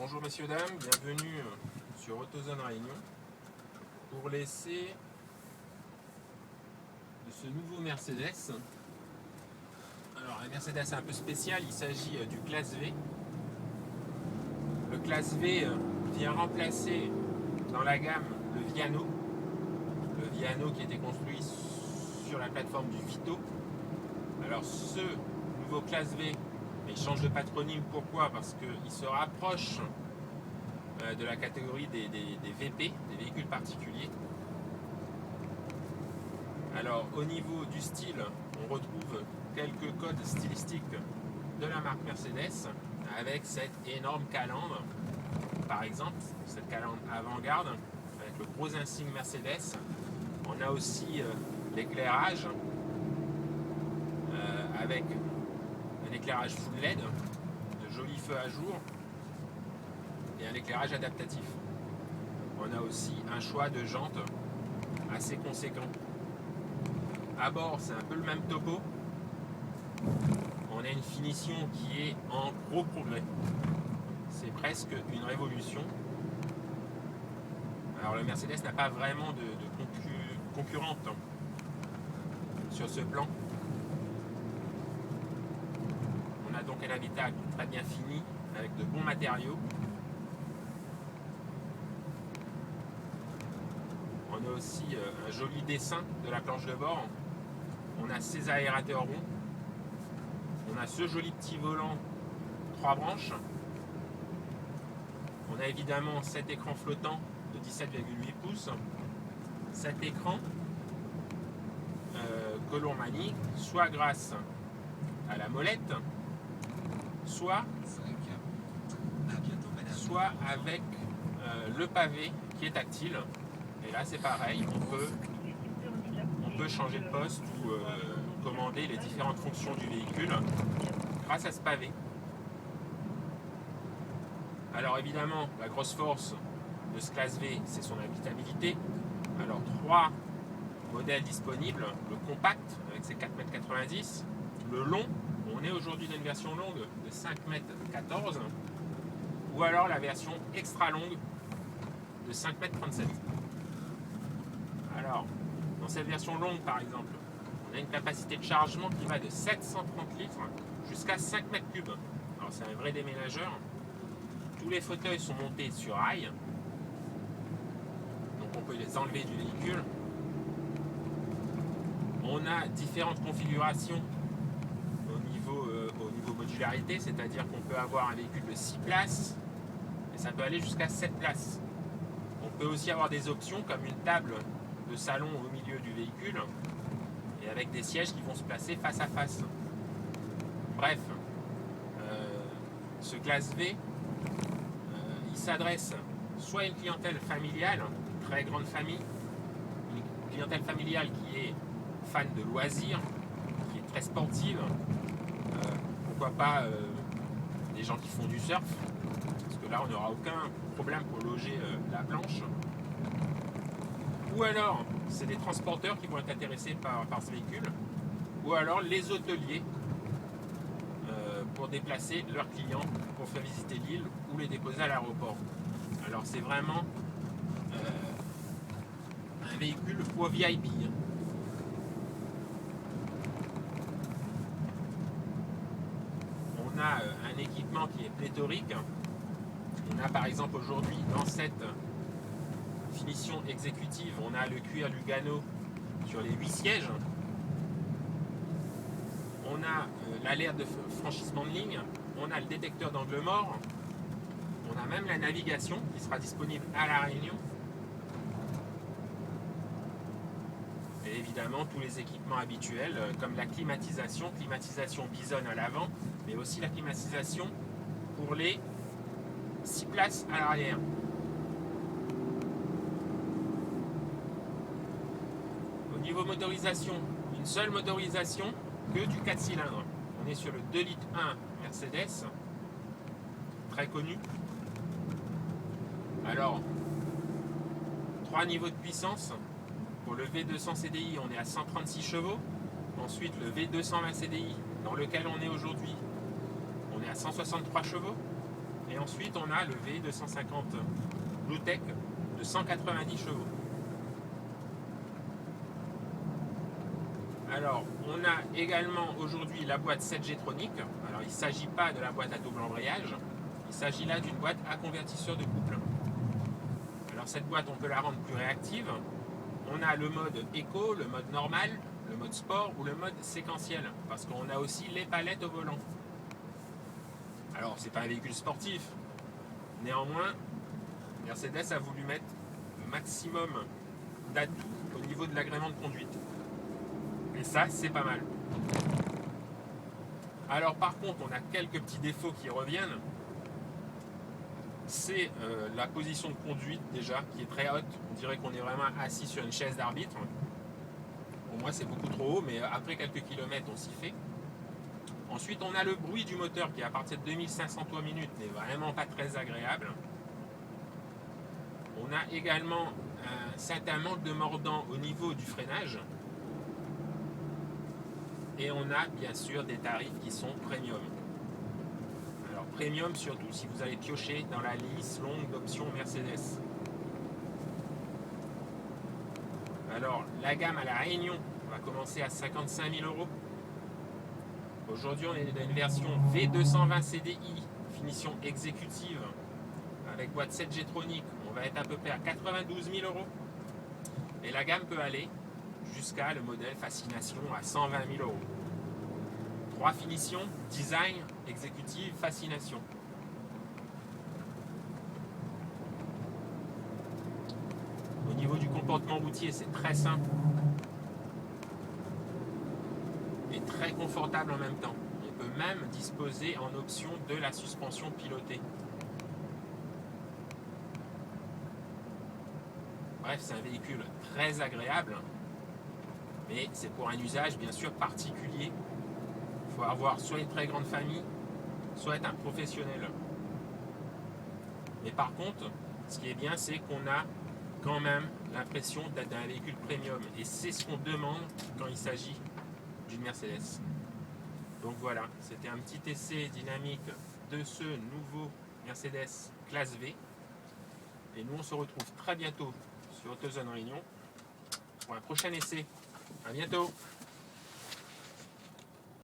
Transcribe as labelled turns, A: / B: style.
A: Bonjour messieurs, dames, bienvenue sur AutoZone Réunion pour l'essai de ce nouveau Mercedes. Alors la Mercedes est un peu spéciale, il s'agit du Classe V. Le Classe V vient remplacer dans la gamme le Viano. Le Viano qui était construit sur la plateforme du Vito. Alors ce nouveau Classe V, il change de patronyme, pourquoi? Parce qu'il se rapproche de la catégorie des VP, des véhicules particuliers. Alors au niveau du style, on retrouve quelques codes stylistiques de la marque Mercedes avec cette énorme calandre, par exemple, cette calandre avant-garde avec le gros insigne Mercedes. On a aussi l'éclairage avec un éclairage full LED, de jolis feux à jour et un éclairage adaptatif. On a aussi un choix de jantes assez conséquent. À bord, c'est un peu le même topo. On a une finition qui est en gros progrès. C'est presque une révolution. Alors le Mercedes n'a pas vraiment de concurrente sur ce plan. On a donc un habitacle très bien fini avec de bons matériaux. On a aussi un joli dessin de la planche de bord. On a ces aérateurs ronds. On a ce joli petit volant 3 branches. On a évidemment cet écran flottant de 17,8 pouces. Cet écran que l'on manie soit grâce à la molette, soit avec le pavé qui est tactile. Et là c'est pareil, on peut changer de poste ou commander les différentes fonctions du véhicule grâce à ce pavé. Alors évidemment, la grosse force de ce Classe V, c'est son habitabilité. Alors 3 modèles disponibles, le compact avec ses 4,90 m, le long, on est aujourd'hui dans une version longue de 5,14 m, ou alors la version extra longue de 5,37 m. Alors, dans cette version longue par exemple, on a une capacité de chargement qui va de 730 litres jusqu'à 5 m3. Alors c'est un vrai déménageur. Tous les fauteuils sont montés sur rail, donc on peut les enlever du véhicule. On a différentes configurations au niveau modularité, c'est-à-dire qu'on peut avoir un véhicule de 6 places et ça peut aller jusqu'à 7 places. On peut aussi avoir des options comme une table de salon au milieu du véhicule et avec des sièges qui vont se placer face à face. Bref, ce Classe V, il s'adresse soit à une clientèle familiale, une très grande famille, une clientèle familiale qui est fan de loisirs, qui est très sportive, pourquoi pas des gens qui font du surf, parce que là on n'aura aucun problème pour loger la planche. Ou alors c'est des transporteurs qui vont être intéressés par ce véhicule, ou alors les hôteliers pour déplacer leurs clients pour faire visiter l'île ou les déposer à l'aéroport. Alors c'est vraiment un véhicule pour VIP. On a un équipement qui est pléthorique. On a par exemple aujourd'hui dans cette finition exécutive, on a le cuir Lugano sur les 8 sièges. On a l'alerte de franchissement de ligne. On a le détecteur d'angle mort. On a même la navigation qui sera disponible à La Réunion. Et évidemment tous les équipements habituels comme la climatisation Bison à l'avant, mais aussi la climatisation pour les 6 places à l'arrière. Au niveau motorisation, une seule motorisation que du 4 cylindres. On est sur le 2,1 litres Mercedes, très connu. Alors, 3 niveaux de puissance. Pour le V200 CDI, on est à 136 chevaux. Ensuite, le V220 CDI, dans lequel on est aujourd'hui, on est à 163 chevaux. Et ensuite, on a le V250 Bluetech de 190 chevaux. Alors, on a également aujourd'hui la boîte 7G Tronic. Alors, il ne s'agit pas de la boîte à double embrayage, il s'agit là d'une boîte à convertisseur de couple. Alors, cette boîte, on peut la rendre plus réactive. On a le mode éco, le mode normal, le mode sport ou le mode séquentiel, parce qu'on a aussi les palettes au volant. Alors, c'est pas un véhicule sportif, néanmoins, Mercedes a voulu mettre le maximum d'atouts au niveau de l'agrément de conduite. Et ça, c'est pas mal. Alors par contre, on a quelques petits défauts qui reviennent. C'est la position de conduite déjà, qui est très haute. On dirait qu'on est vraiment assis sur une chaise d'arbitre. Pour moi, c'est beaucoup trop haut, mais après quelques kilomètres, on s'y fait. Ensuite, on a le bruit du moteur qui, à partir de 2500 tours minute, n'est vraiment pas très agréable. On a également un certain manque de mordant au niveau du freinage. Et on a bien sûr des tarifs qui sont premium. Alors premium surtout si vous allez piocher dans la liste longue d'options Mercedes. Alors la gamme à La Réunion va commencer à 55 000 €. Aujourd'hui on est dans une version V220 CDI, finition exécutive, avec boîte 7G Tronic. On va être à peu près à 92 000 €. Et la gamme peut aller jusqu'à le modèle Fascination à 120 000 €. 3 finitions, design, exécutive, fascination. Au niveau du comportement routier, c'est très simple et très confortable en même temps. On peut même disposer en option de la suspension pilotée. Bref, c'est un véhicule très agréable, mais c'est pour un usage bien sûr particulier. Il faut avoir soit une très grande famille, soit être un professionnel. Mais par contre, ce qui est bien, c'est qu'on a quand même l'impression d'être dans un véhicule premium. Et c'est ce qu'on demande quand il s'agit d'une Mercedes. Donc voilà, c'était un petit essai dynamique de ce nouveau Mercedes classe V. Et nous, on se retrouve très bientôt sur AutoZone Réunion pour un prochain essai. À bientôt!